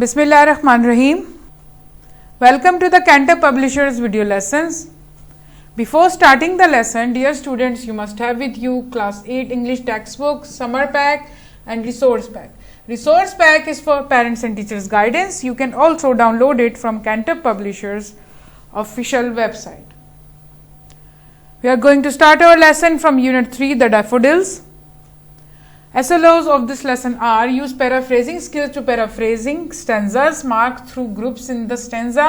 Bismillahirrahmanirrahim. Welcome to the Cantab Publishers video lessons. Before starting the lesson, dear students, you must have with you class 8 English textbook, summer pack and resource pack. Resource pack is for parents and teachers guidance. You can also download it from Cantab Publishers official website. We are going to start our lesson from unit 3, the Daffodils. SLOs of this lesson are: use paraphrasing skills to paraphrasing stanzas, mark through groups in the stanza,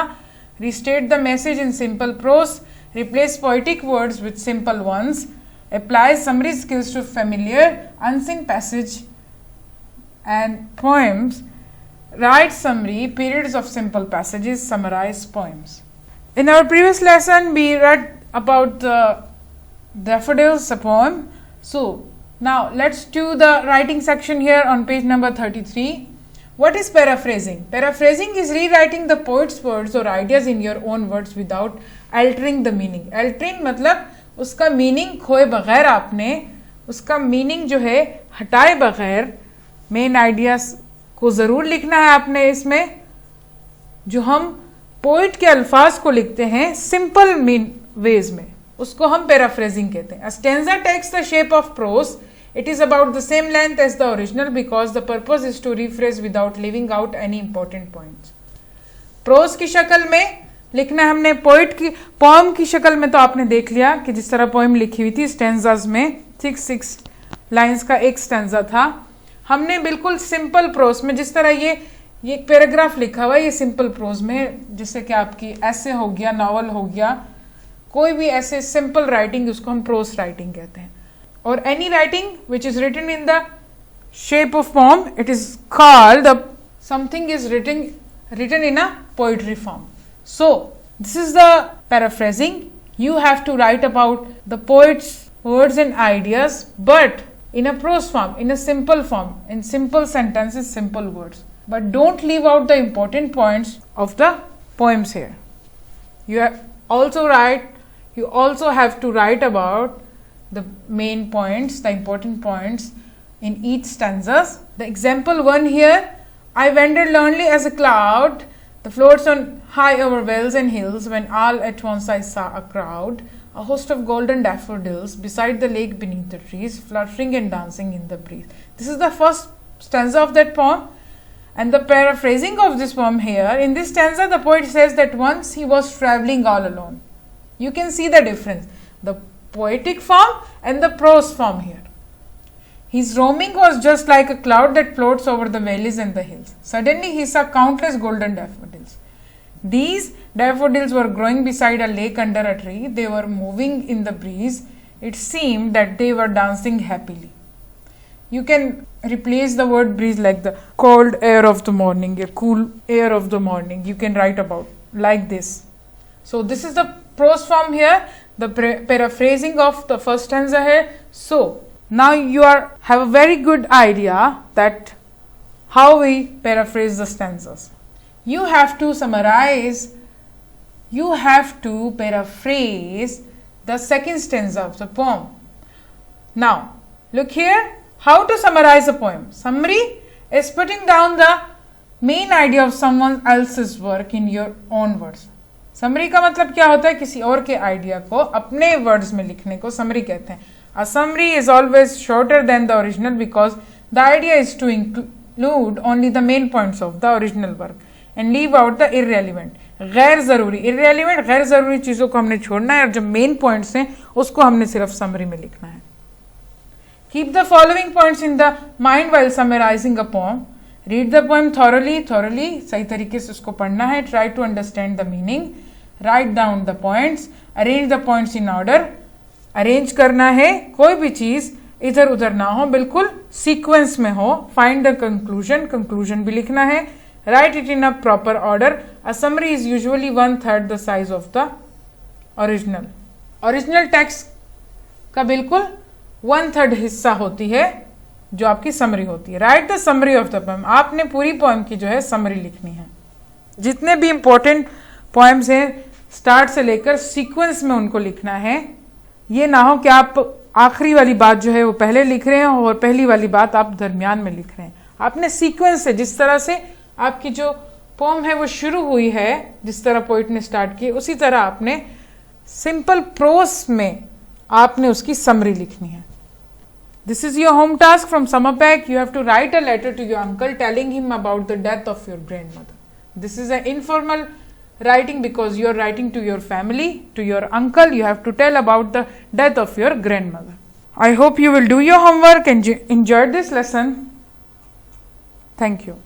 restate the message in simple prose, replace poetic words with simple ones, apply summary skills to familiar, unseen passage and poems, write summary, periods of simple passages, summarize poems. In our previous lesson, we read about the Daffodils, a poem. So, now let's do the writing section here on page number 33. What is paraphrasing? Paraphrasing is rewriting the poet's words or ideas in your own words without altering the meaning. Altering मतलब उसका meaning खोए बगैर आपने उसका meaning जो है हटाए बगैर main ideas को ज़रूर लिखना है आपने इसमें. जो हम पोइट के अल्फाज को लिखते हैं सिंपल वेज में, उसको हम paraphrasing कहते हैं. A stanza takes the shape of prose. It is about the same length as the original because the purpose is to rephrase without leaving out any important points. Prose की शक्ल में लिखना हमने, पोइट की poem की शक्ल में तो आपने देख लिया कि जिस तरह पोएम लिखी हुई थी स्टेंजाज में 6 लाइंस का एक स्टेंजा था. हमने बिल्कुल सिंपल प्रोज में, जिस तरह ये पैराग्राफ लिखा हुआ है, ये सिंपल प्रोज में, जैसे कि आपकी ऐसे हो गया, नॉवल हो गया, कोई भी ऐसे सिंपल राइटिंग, उसको हम प्रोज राइटिंग कहते हैं. Or any writing which is written in the shape of poem, it is called something is written in a poetry form. So this is the paraphrasing. You have to write about the poet's words and ideas, but in a prose form, in a simple form, in simple sentences, simple words. But don't leave out the important points of the poems here. You also have to write about the main points, the important points in each stanzas. The example one here: I wandered lonely as a cloud that floats on high over vales and hills, when all at once I saw a crowd, a host of golden daffodils, beside the lake beneath the trees, fluttering and dancing in the breeze. This is the first stanza of that poem, and the paraphrasing of this poem here. In this stanza, the poet says that once he was traveling all alone. You can see the difference, the poetic form and the prose form here. His roaming was just like a cloud that floats over the valleys and the hills. Suddenly he saw countless golden daffodils. These daffodils were growing beside a lake under a tree. They were moving in the breeze. It seemed that they were dancing happily. You can replace the word breeze like the cold air of the morning, a cool air of the morning. You can write about like this. So this is the prose form here, the paraphrasing of the first stanza here. So now you have a very good idea that how we paraphrase the stanzas. You have to summarize, you have to paraphrase the second stanza of the poem. Now look here, how to summarize a poem. Summary is putting down the main idea of someone else's work in your own words. Summary का मतलब क्या होता है? किसी और के idea को अपने वर्ड्स में लिखने को समरी कहते हैं. A summary is always shorter than the original because the idea is to include only the main points of the original work and leave out the irrelevant. गैर ज़रूरी चीज़ों को हमने छोड़ना है और जो मेन पॉइंट्स हैं उसको हमने सिर्फ समरी में लिखना है. Keep the following points in the mind while summarizing a poem. Read the poem thoroughly, सही तरीके से उसको पढ़ना है. Try to understand the meaning. Write down the points. Arrange the points in order. Arrange करना है, कोई भी चीज़ इधर उधर ना हो, बिल्कुल सीक्वेंस में हो. Find the conclusion भी लिखना है. Write it in a proper order. A summary is usually 1/3 the size of the original. Original text का बिल्कुल 1/3 हिस्सा होती है जो आपकी समरी होती है. Right the summary of the poem. आपने पूरी पोएम की जो है समरी लिखनी है. जितने भी इंपॉर्टेंट पोएम्स हैं स्टार्ट से लेकर सीक्वेंस में उनको लिखना है. ये ना हो कि आप आखिरी वाली बात जो है वो पहले लिख रहे हैं और पहली वाली बात आप दरमियान में लिख रहे हैं. आपने सीक्वेंस से, जिस तरह से आपकी जो पोम है वो शुरू हुई है, जिस तरह पोइट ने स्टार्ट की, उसी तरह आपने सिंपल प्रोस में आपने उसकी समरी लिखनी है. This is your home task from summer pack. You have to write a letter to your uncle telling him about the death of your grandmother. This is an informal writing because you are writing to your family, to your uncle. You have to tell about the death of your grandmother. I hope you will do your homework and enjoy this lesson. Thank you.